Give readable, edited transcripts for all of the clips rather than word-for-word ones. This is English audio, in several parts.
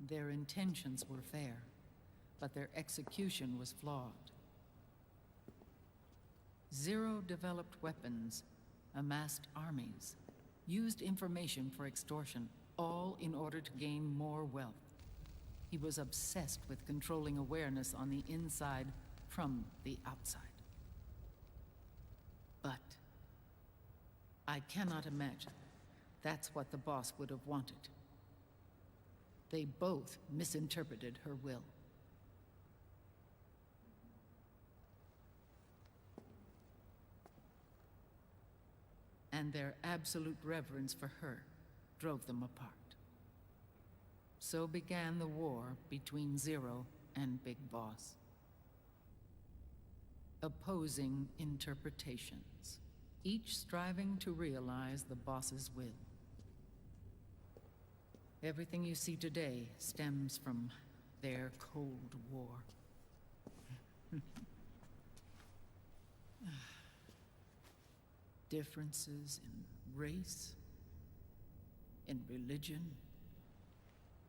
Their intentions were fair, but their execution was flawed. Zero developed weapons, amassed armies, used information for extortion, all in order to gain more wealth. He was obsessed with controlling awareness on the inside from the outside. But I cannot imagine that's what the boss would have wanted. They both misinterpreted her will. And their absolute reverence for her drove them apart. So began the war between Zero and Big Boss. Opposing interpretations, each striving to realize the boss's will. Everything you see today stems from their Cold War. Differences in race, in religion,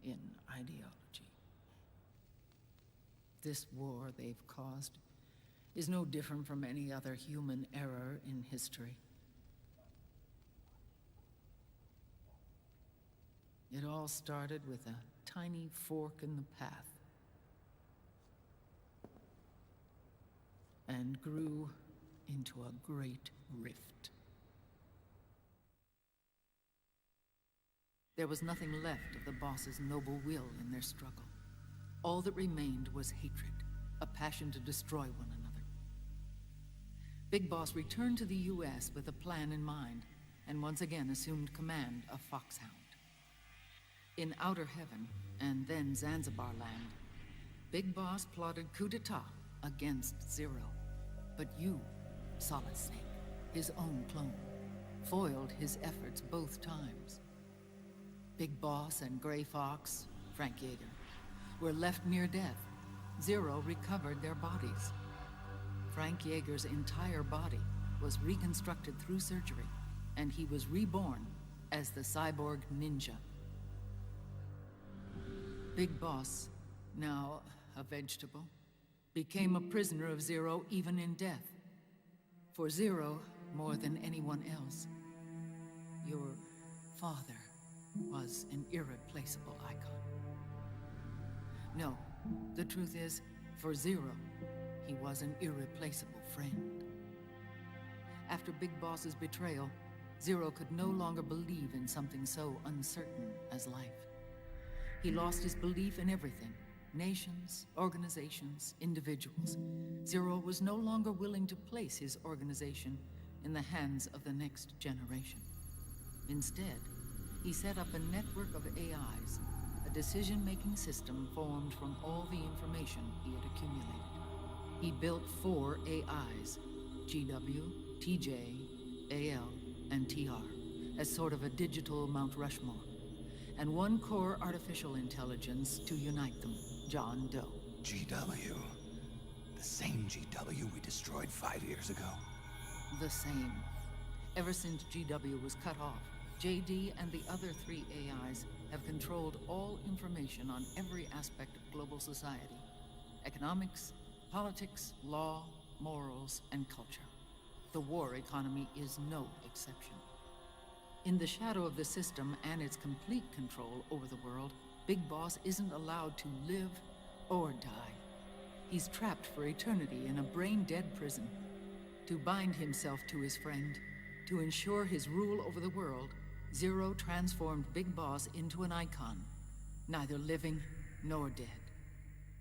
in ideology. This war they've caused is no different from any other human error in history. It all started with a tiny fork in the path and grew into a great rift. There was nothing left of the boss's noble will in their struggle. All that remained was hatred, a passion to destroy one another. Big Boss returned to the US with a plan in mind, and once again assumed command of Foxhound. In Outer Heaven, and then Zanzibar Land, Big Boss plotted coup d'etat against Zero. But you, Solid Snake, his own clone, foiled his efforts both times. Big Boss and Gray Fox, Frank Yeager, were left near death. Zero recovered their bodies. Frank Yeager's entire body was reconstructed through surgery, and he was reborn as the cyborg ninja. Big Boss, now a vegetable, became a prisoner of Zero even in death. For Zero, more than anyone else, your father was an irreplaceable icon. No, the truth is, for Zero, he was an irreplaceable friend. After Big Boss's betrayal, Zero could no longer believe in something so uncertain as life. He lost his belief in everything. Nations, organizations, individuals. Zero was no longer willing to place his organization in the hands of the next generation. Instead, he set up a network of AIs, a decision-making system formed from all the information he had accumulated. He built 4 AIs, GW, TJ, AL, and TR, as sort of a digital Mount Rushmore, and 1 core artificial intelligence to unite them, John Doe. GW. The same GW we destroyed 5 years ago. The same. Ever since GW was cut off, JD and the other 3 AIs have controlled all information on every aspect of global society. Economics, politics, law, morals, and culture. The war economy is no exception. In the shadow of the system and its complete control over the world, Big Boss isn't allowed to live or die. He's trapped for eternity in a brain-dead prison. To bind himself to his friend, to ensure his rule over the world, Zero transformed Big Boss into an icon, neither living nor dead.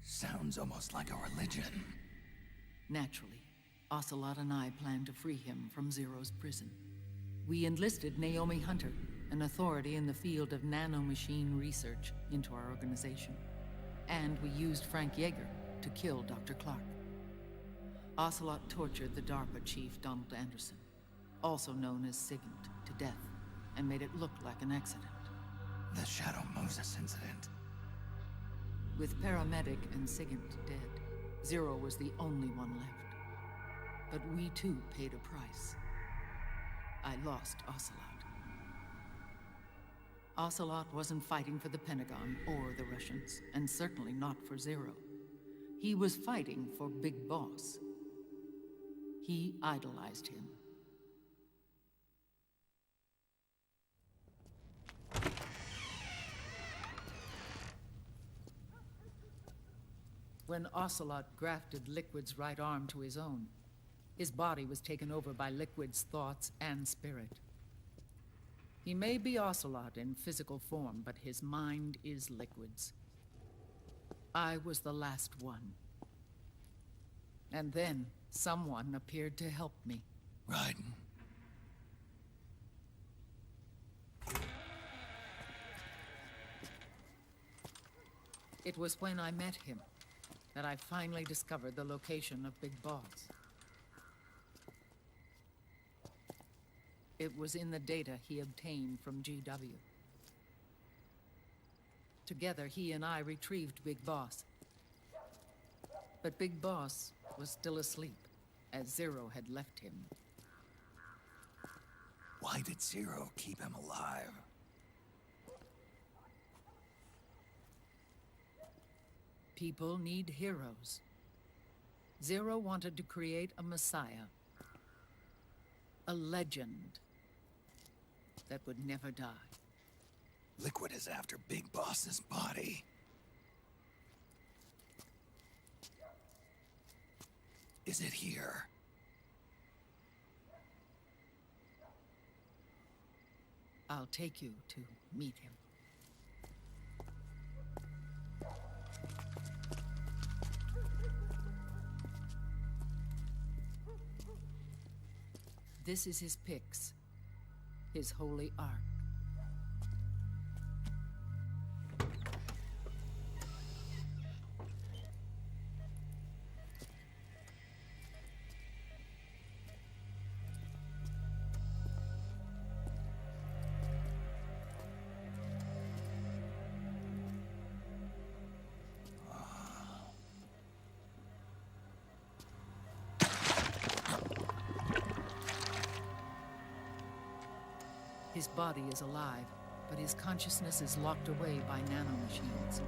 Sounds almost like a religion. Naturally, Ocelot and I plan to free him from Zero's prison. We enlisted Naomi Hunter, an authority in the field of nanomachine research, into our organization. And we used Frank Yeager to kill Dr. Clark. Ocelot tortured the DARPA chief, Donald Anderson, also known as Sigint, to death, and made it look like an accident. The Shadow Moses incident. With Paramedic and Sigint dead, Zero was the only one left. But we too paid a price. I lost Ocelot. Ocelot wasn't fighting for the Pentagon or the Russians, and certainly not for Zero. He was fighting for Big Boss. He idolized him. When Ocelot grafted Liquid's right arm to his own, his body was taken over by Liquid's thoughts and spirit. He may be Ocelot in physical form, but his mind is Liquid's. I was the last one. And then someone appeared to help me. Raiden. It was when I met him that I finally discovered the location of Big Boss. It was in the data he obtained from GW. Together, he and I retrieved Big Boss. But Big Boss was still asleep, as Zero had left him. Why did Zero keep him alive? People need heroes. Zero wanted to create a messiah. A legend that would never die. Liquid is after Big Boss's body. Is it here? I'll take you to meet him. This is his pyx, his holy ark. His body is alive, but his consciousness is locked away by nanomachines.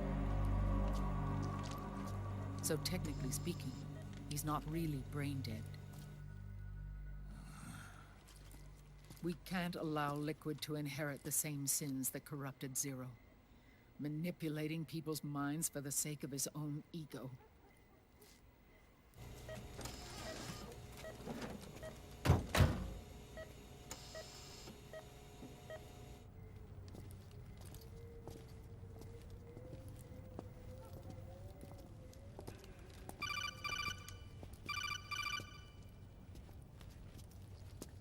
So technically speaking, he's not really brain dead. We can't allow Liquid to inherit the same sins that corrupted Zero, manipulating people's minds for the sake of his own ego.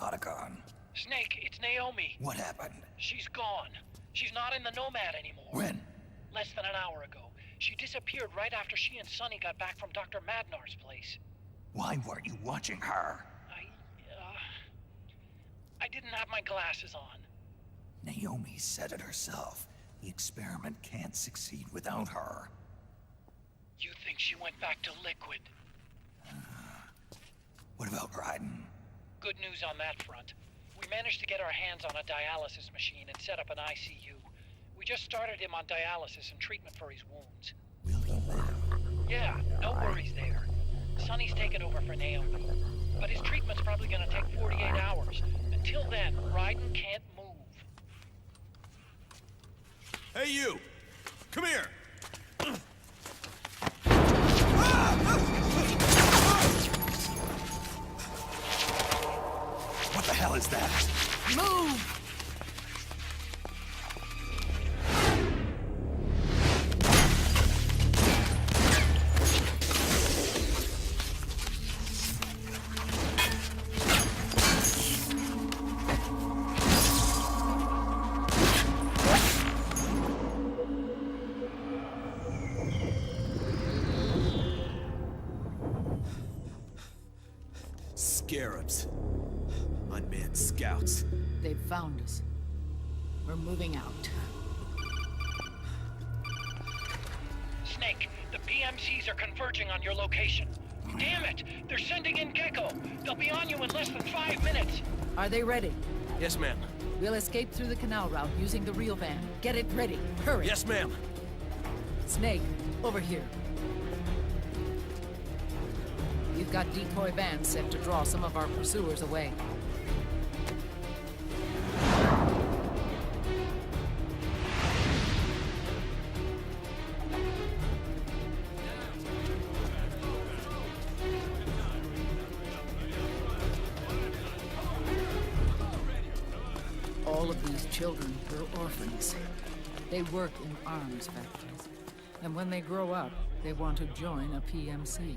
Otacon. Snake, it's Naomi. What happened? She's gone. She's not in the Nomad anymore. When? Less than an hour ago. She disappeared right after she and Sonny got back from Dr. Madnar's place. Why weren't you watching her? I didn't have my glasses on. Naomi said it herself. The experiment can't succeed without her. You think she went back to Liquid? What about Raiden? Good news on that front. We managed to get our hands on a dialysis machine and set up an ICU. We just started him on dialysis and treatment for his wounds. Will he live? Yeah, no worries there. Sonny's taken over for Naomi. But his treatment's probably gonna take 48 hours. Until then, Raiden can't move. Hey, you! Come here! What the hell is that? Move! Scarabs. Unmanned scouts. They've found us. We're moving out. Snake, the PMCs are converging on your location. Damn it! They're sending in Gecko! They'll be on you in less than 5 minutes! Are they ready? Yes, ma'am. We'll escape through the canal route using the real van. Get it ready. Hurry. Yes, ma'am. Snake, over here. We've got decoy vans set to draw some of our pursuers away. All of these children were orphans. They work in arms factories. And when they grow up, they want to join a PMC.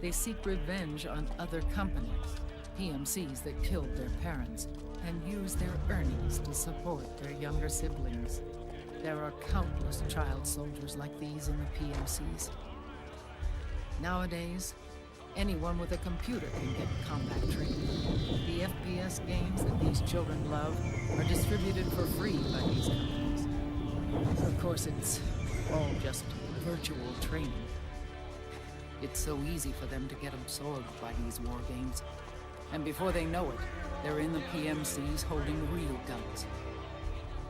They seek revenge on other companies, PMCs that killed their parents, and use their earnings to support their younger siblings. There are countless child soldiers like these in the PMCs. Nowadays, anyone with a computer can get combat training. The FPS games that these children love are distributed for free by these companies. Of course, it's all just virtual training. It's so easy for them to get absorbed by these war games. And before they know it, they're in the PMCs holding real guns.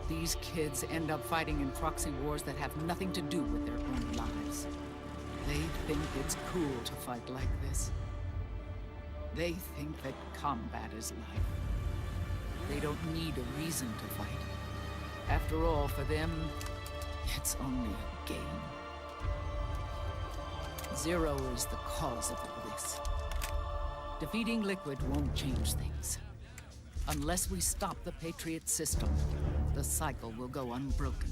These kids end up fighting in proxy wars that have nothing to do with their own lives. They think it's cool to fight like this. They think that combat is life. They don't need a reason to fight. After all, for them, it's only a game. Zero is the cause of all this. Defeating Liquid won't change things. Unless we stop the Patriot system, the cycle will go unbroken.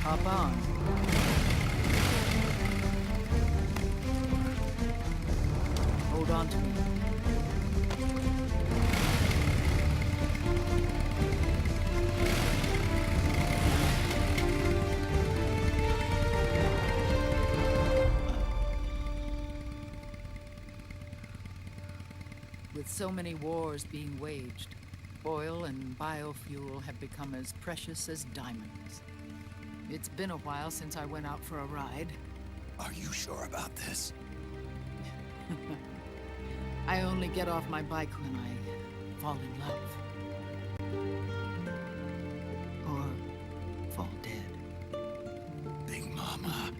Hop on. Hold on to me. With so many wars being waged, oil and biofuel have become as precious as diamonds. It's been a while since I went out for a ride. Are you sure about this? I only get off my bike when I fall in love. Or fall dead. Big Mama.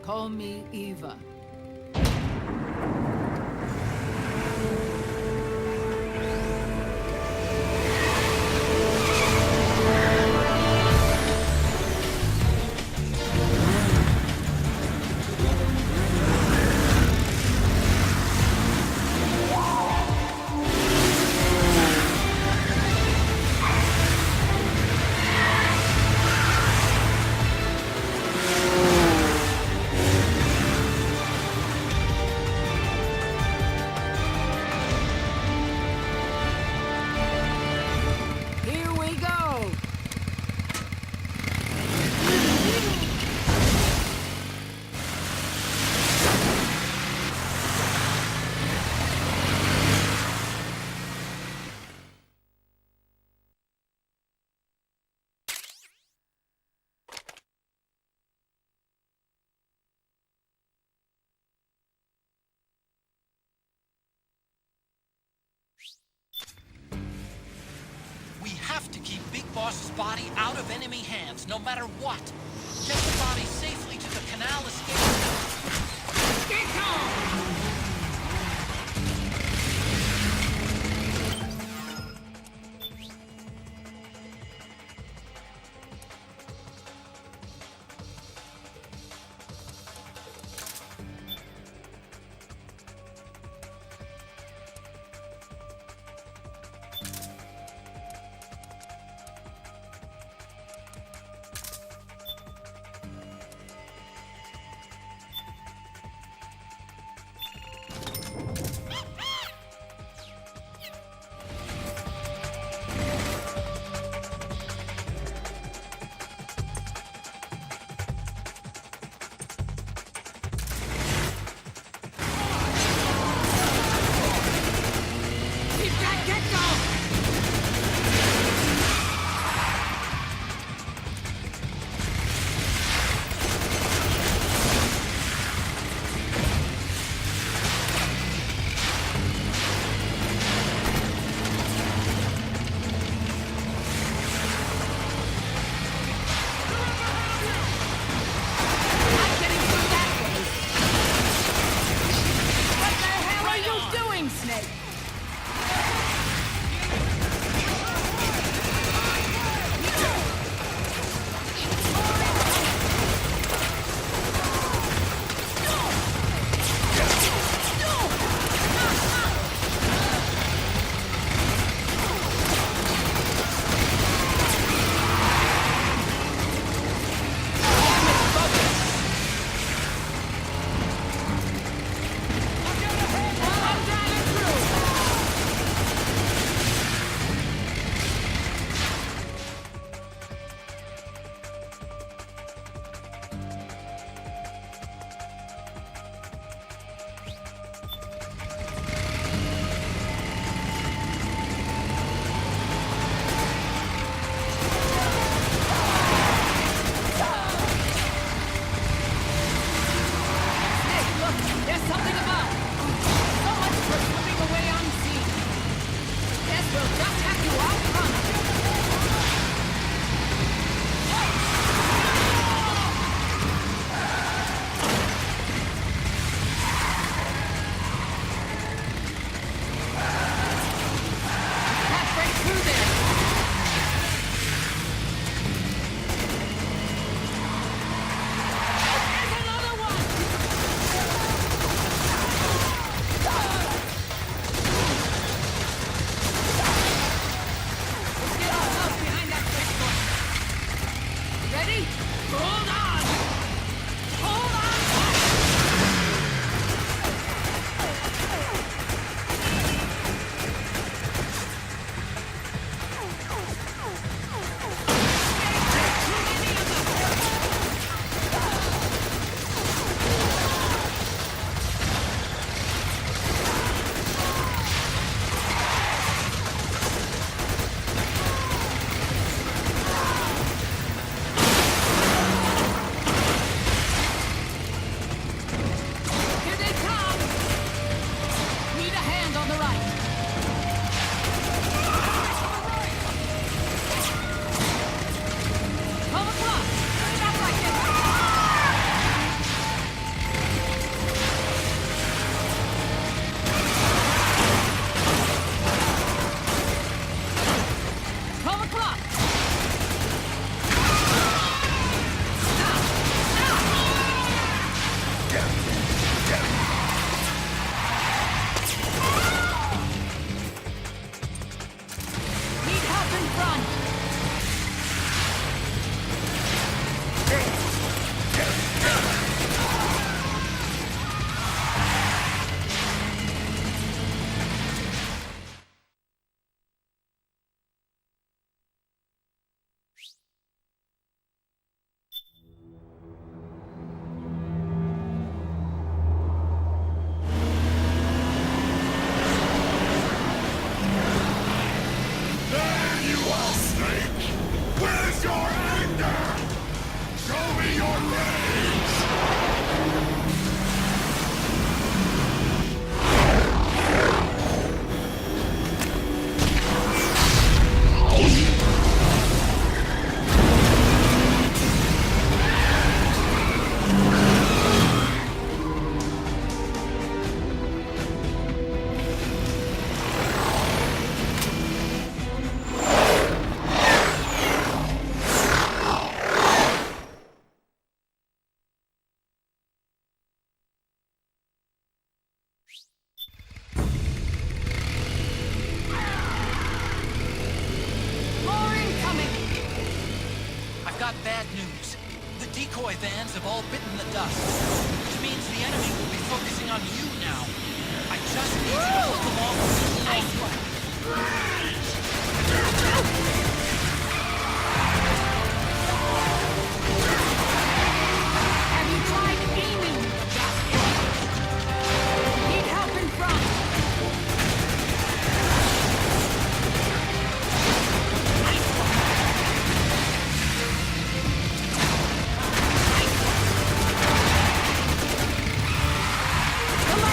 Call me Eva. We have to keep Big Boss's body out of enemy hands, no matter what. Get the body safely to the canal escape. Get on! something above. So much for slipping away unseen. Guess we'll just have to outrun them. Can't break through there. There's another one! Let's get ourselves behind that switchboard. Ready? Hold on! Hold on tight! Too many of them! Here they come! Need a hand on the right. 12 o'clock! Turn it up like this! 12 o'clock! Now! Need help in front! There you are, Snake! Where's your anger? Show me your rage! More incoming! I've got bad news. The decoy vans have all bitten the dust, which means the enemy will be focusing on you now. I just need you to hold them off. Nice one! Have you tried aiming, bastard? Need help in front! Nice one! Nice one!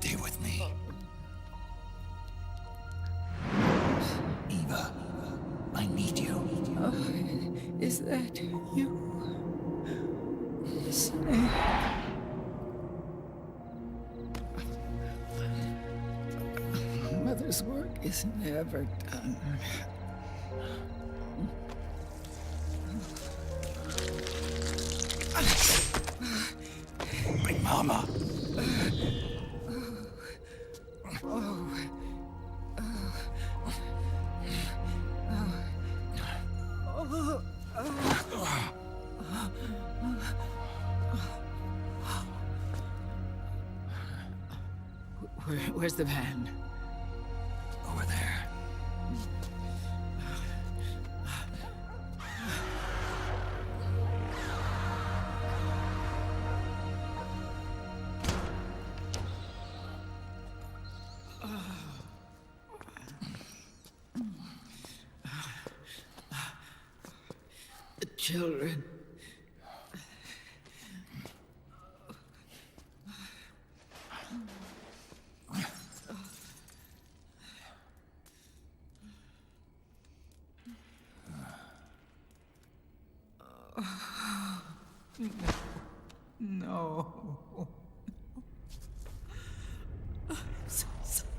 Stay with me. Eva, I need you. Is that you? Snake. Mother's work is never done. Big Mama. Where's the van? Over there. The children. No. I'm so sorry.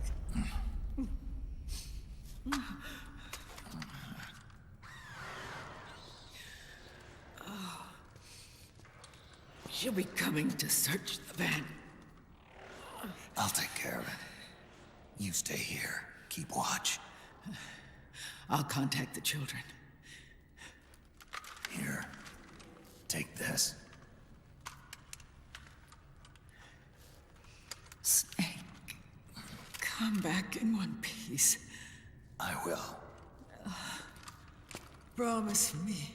She'll be coming to search the van. I'll take care of it. You stay here. Keep watch. I'll contact the children. Here. Take this. Snake, come back in one piece. I will. Promise me.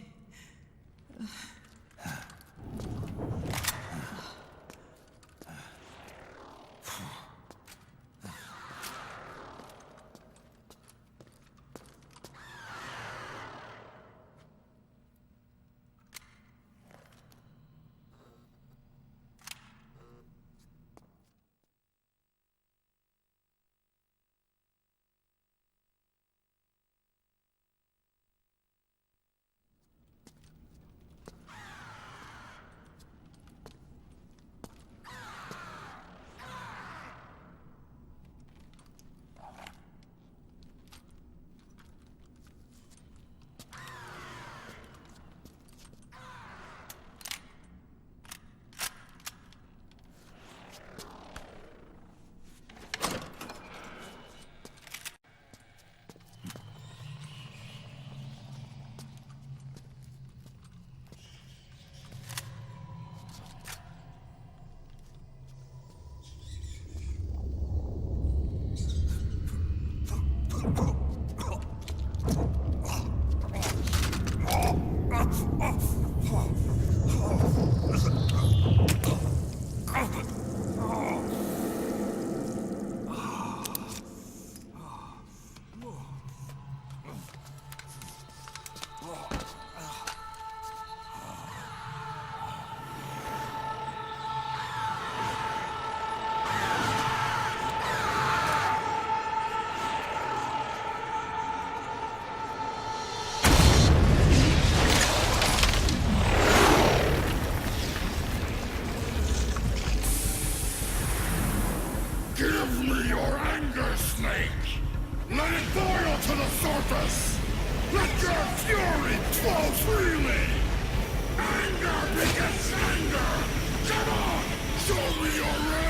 Give me your anger, Snake! Let it boil to the surface! Let your fury flow freely! Anger begets anger! Come on! Show me your rage!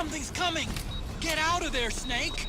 Something's coming! Get out of there, Snake!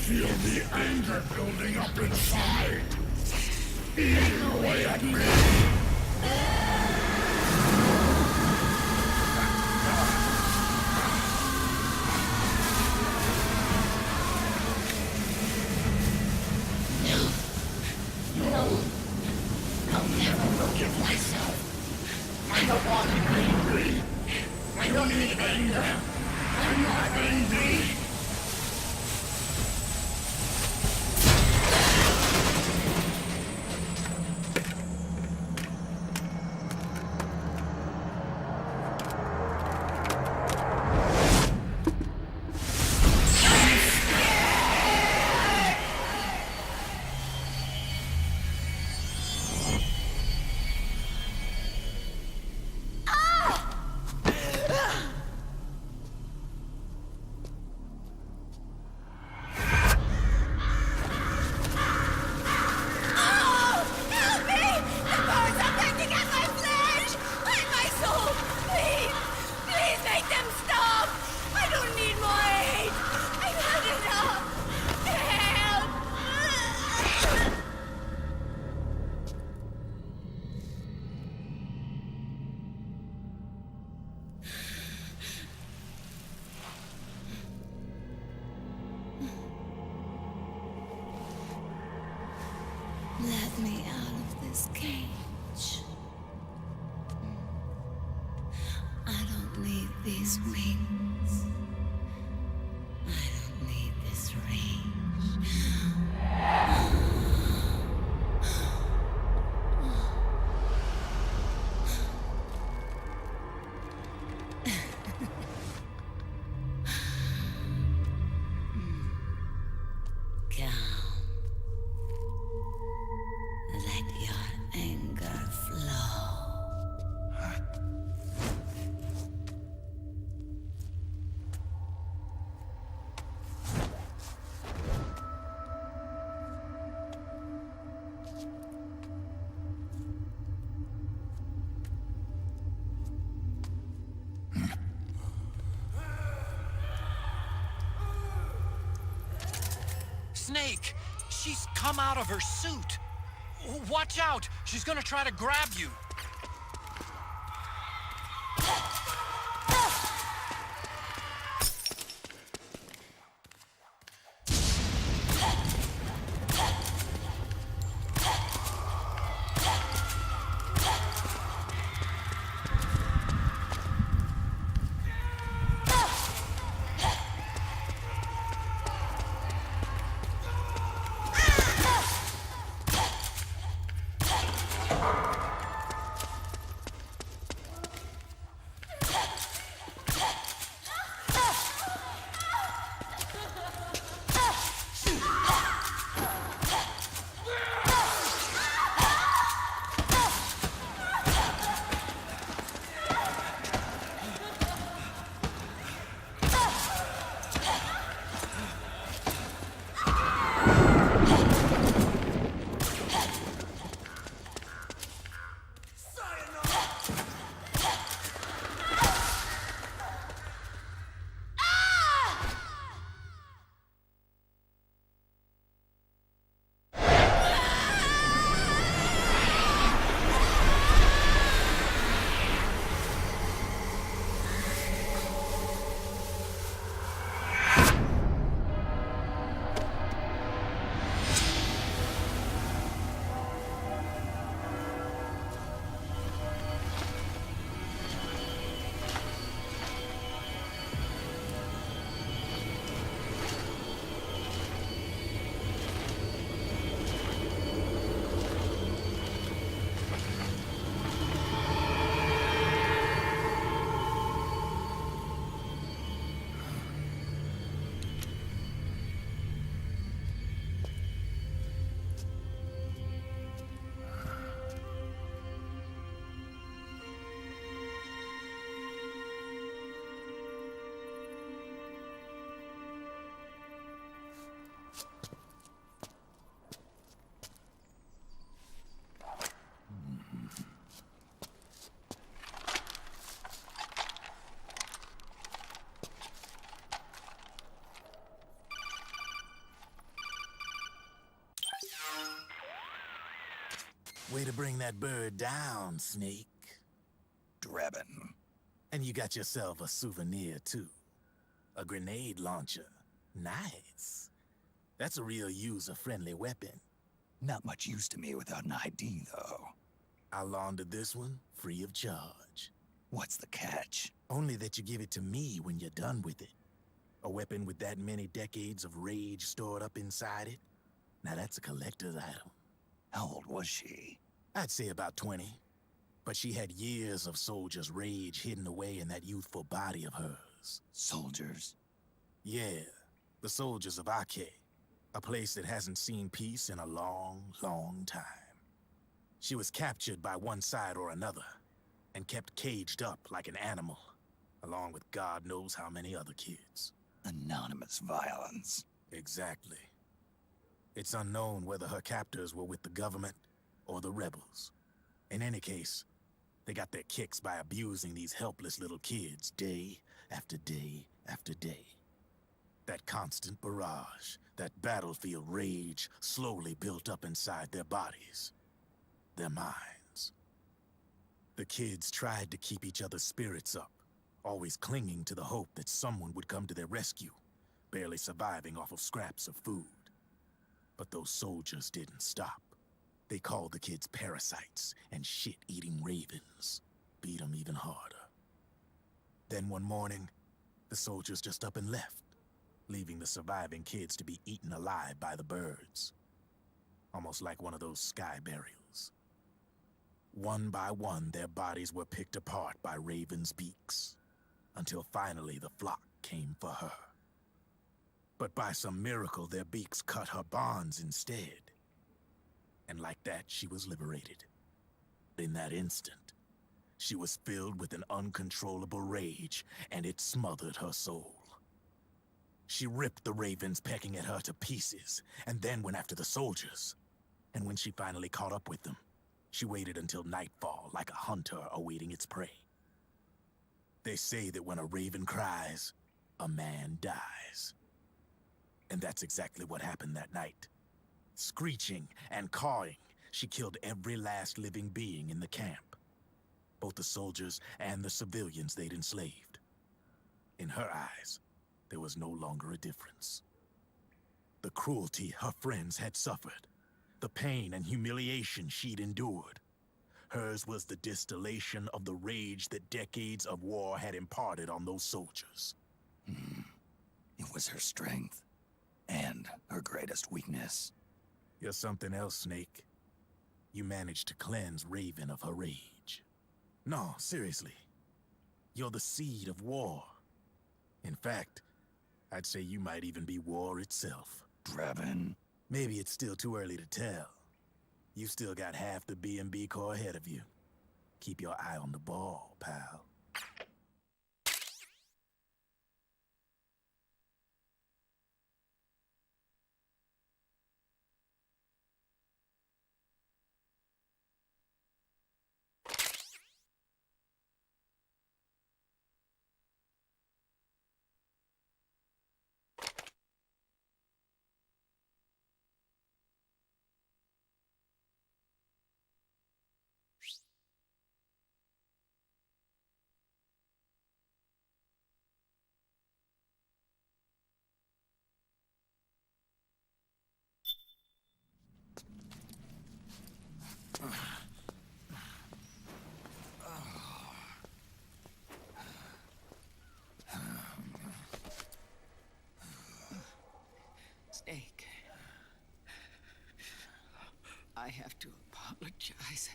feel the anger building up inside. Eating away at me. I'll never forgive myself. I don't want to be angry. I don't need anger. I'm not angry. Let me out of this cage. I don't need these wings. I don't need this range. Let your anger flow. Snake! She's come out of her suit! Watch out! She's gonna try to grab you! Way to bring that bird down, Snake. Drebin. And you got yourself a souvenir, too. A grenade launcher. Nice. That's a real user-friendly weapon. Not much use to me without an ID, though. I'll launder this one free of charge. What's the catch? Only that you give it to me when you're done with it. A weapon with that many decades of rage stored up inside it? Now that's a collector's item. How old was she? I'd say about 20. But she had years of soldiers' rage hidden away in that youthful body of hers. Soldiers? Yeah, the soldiers of Acheter. A place that hasn't seen peace in a long, long time. She was captured by one side or another, and kept caged up like an animal, along with God knows how many other kids. Anonymous violence. Exactly. It's unknown whether her captors were with the government or the rebels. In any case, they got their kicks by abusing these helpless little kids day after day after day. That constant barrage, that battlefield rage slowly built up inside their bodies, their minds. The kids tried to keep each other's spirits up, always clinging to the hope that someone would come to their rescue, barely surviving off of scraps of food. But those soldiers didn't stop. They called the kids parasites and shit-eating ravens, beat them even harder. Then one morning, the soldiers just up and left, leaving the surviving kids to be eaten alive by the birds. Almost like one of those sky burials. One by one, their bodies were picked apart by ravens' beaks, until finally the flock came for her. But by some miracle, their beaks cut her bonds instead. And like that, she was liberated. In that instant, she was filled with an uncontrollable rage, and it smothered her soul. She ripped the ravens pecking at her to pieces, and then went after the soldiers. And when she finally caught up with them, she waited until nightfall like a hunter awaiting its prey. They say that when a raven cries, a man dies. And that's exactly what happened that night. Screeching and cawing, she killed every last living being in the camp. Both the soldiers and the civilians they'd enslaved. In her eyes, there was no longer a difference. The cruelty her friends had suffered, the pain and humiliation she'd endured. Hers was the distillation of the rage that decades of war had imparted on those soldiers. It was her strength, and her greatest weakness. You're something else, Snake. You managed to cleanse Raven of her rage. No, seriously. You're the seed of war. In fact, I'd say you might even be war itself. Drebin. Maybe it's still too early to tell. You still got half the B&B Corps ahead of you. Keep your eye on the ball, pal. Snake, I have to apologize.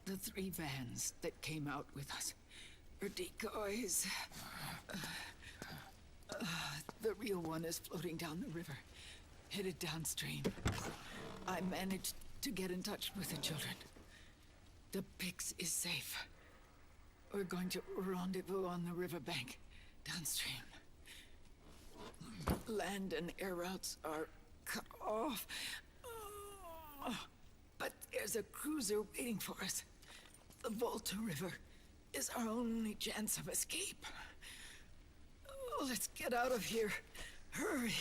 The 3 vans that came out with us are decoys. The real one is floating down the river, headed downstream. I managed to get in touch with the children. The Pix is safe. We're going to rendezvous on the riverbank, downstream. Land and air routes are cut off. But there's a cruiser waiting for us. The Volta River is our only chance of escape. Let's get out of here. Hurry.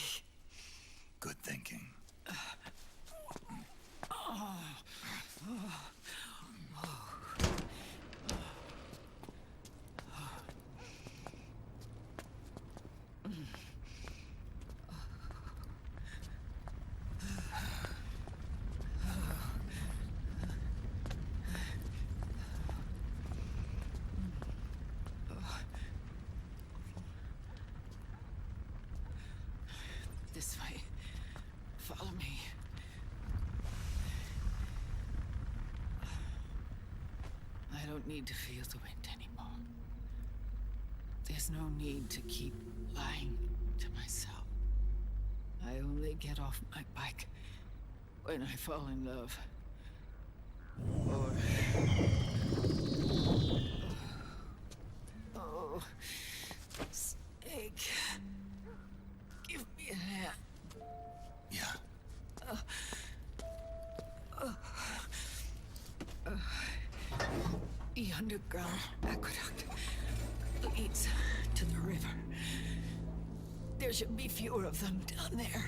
Good thinking. This way. Follow me. I don't need to feel the wind anymore. There's no need to keep lying to myself. I only get off my bike when I fall in love. Or... Oh, Snake. Give me a hand. Yeah. The underground aqueduct leads to the river. There should be fewer of them down there.